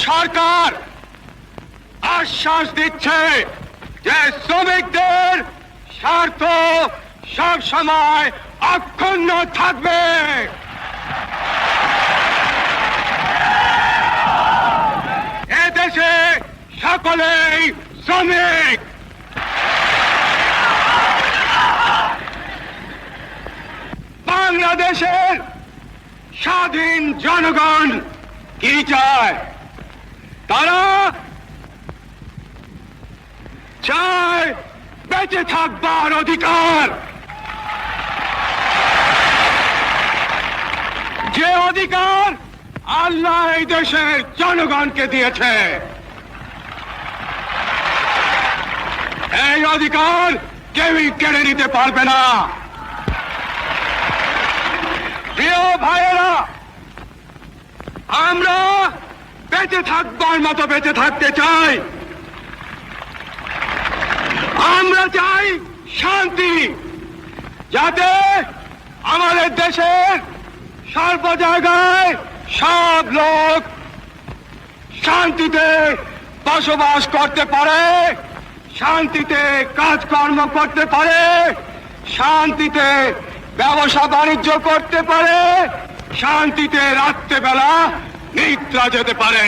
সরকার আশ্বাস দিচ্ছে যে শ্রমিকদের স্বার্থ সব সময় অক্ষুণ্ণ থাকবে। এদেশে সকলেই শ্রমিক। বাংলাদেশের স্বাধীন জনগণ কি চায়? তারা চায় বেঁচে থাকবার অধিকার, যে অধিকার আল্লাহ এই দেশের জনগণকে দিয়েছে। এই অধিকার কেউই কেড়ে নিতে পারবে না। প্রিয় ভাইয়েরা, আমরা বেঁচে থাকবার মতো বেঁচে থাকতে চাই। আমরা চাই শান্তি, যাতে আমাদের দেশের সর্ব জায়গায় সব লোক শান্তিতে বসবাস করতে পারে, শান্তিতে কাজকর্ম করতে পারে, শান্তিতে ব্যবসা বাণিজ্য করতে পারে, শান্তিতে রাত্রেবেলা নিদ্রা যেতে পারে।